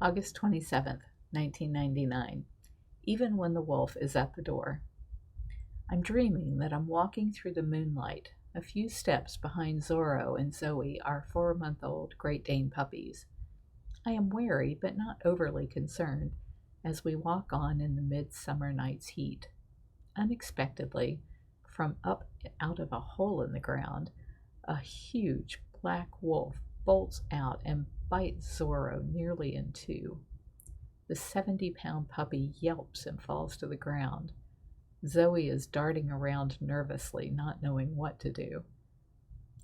August 27th, 1999. Even when the wolf is at the door. I'm dreaming that I'm walking through the moonlight, a few steps behind Zorro and Zoe, our 4-month-old Great Dane puppies. I am wary but not overly concerned as we walk on in the midsummer night's heat. Unexpectedly, from up out of a hole in the ground, a huge black wolf bolts out and bites Zorro nearly in two. The 70-pound puppy yelps and falls to the ground. Zoe is darting around nervously, not knowing what to do.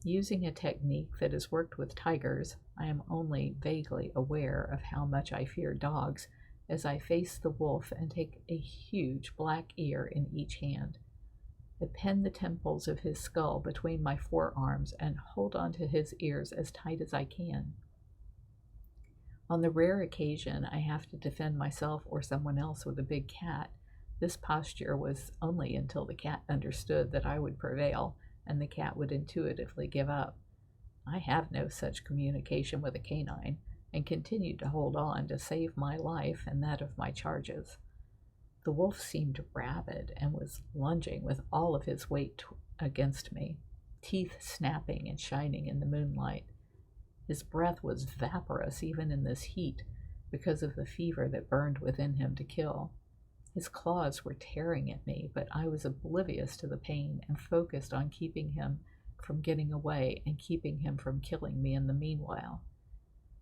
Using a technique that has worked with tigers, I am only vaguely aware of how much I fear dogs as I face the wolf and take a huge black ear in each hand. I pin the temples of his skull between my forearms and hold onto his ears as tight as I can. On the rare occasion I have to defend myself or someone else with a big cat, this posture was only until the cat understood that I would prevail and the cat would intuitively give up. I have no such communication with a canine and continued to hold on to save my life and that of my charges. The wolf seemed rabid and was lunging with all of his weight against me, teeth snapping and shining in the moonlight. His breath was vaporous even in this heat because of the fever that burned within him to kill. His claws were tearing at me, but I was oblivious to the pain and focused on keeping him from getting away and keeping him from killing me in the meanwhile.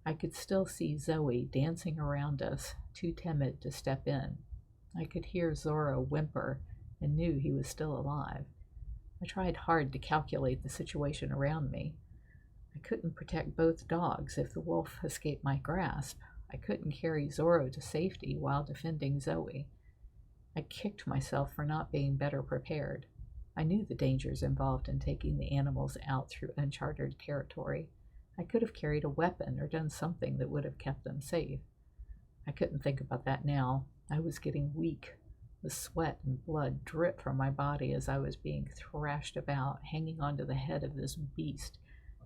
I could still see Zoe dancing around us, too timid to step in. I could hear Zorro whimper and knew he was still alive. I tried hard to calculate the situation around me. I couldn't protect both dogs if the wolf escaped my grasp. I couldn't carry Zorro to safety while defending Zoe. I kicked myself for not being better prepared. I knew the dangers involved in taking the animals out through uncharted territory. I could have carried a weapon or done something that would have kept them safe. I couldn't think about that now. I was getting weak. The sweat and blood dripped from my body as I was being thrashed about, hanging onto the head of this beast,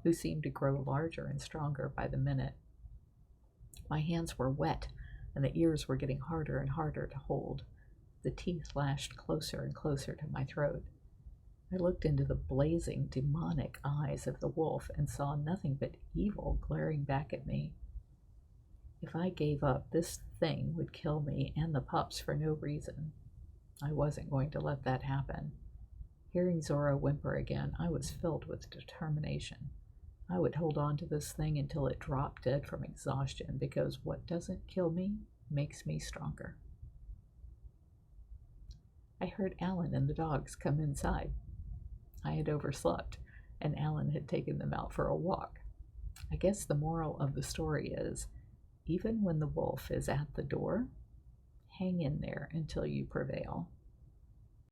who seemed to grow larger and stronger by the minute. My hands were wet, and the ears were getting harder and harder to hold. The teeth lashed closer and closer to my throat. I looked into the blazing, demonic eyes of the wolf and saw nothing but evil glaring back at me. If I gave up, this thing would kill me and the pups for no reason. I wasn't going to let that happen. Hearing Zorro whimper again, I was filled with determination. I would hold on to this thing until it dropped dead from exhaustion, because what doesn't kill me makes me stronger. I heard Alan and the dogs come inside. I had overslept, and Alan had taken them out for a walk. I guess the moral of the story is, even when the wolf is at the door, hang in there until you prevail.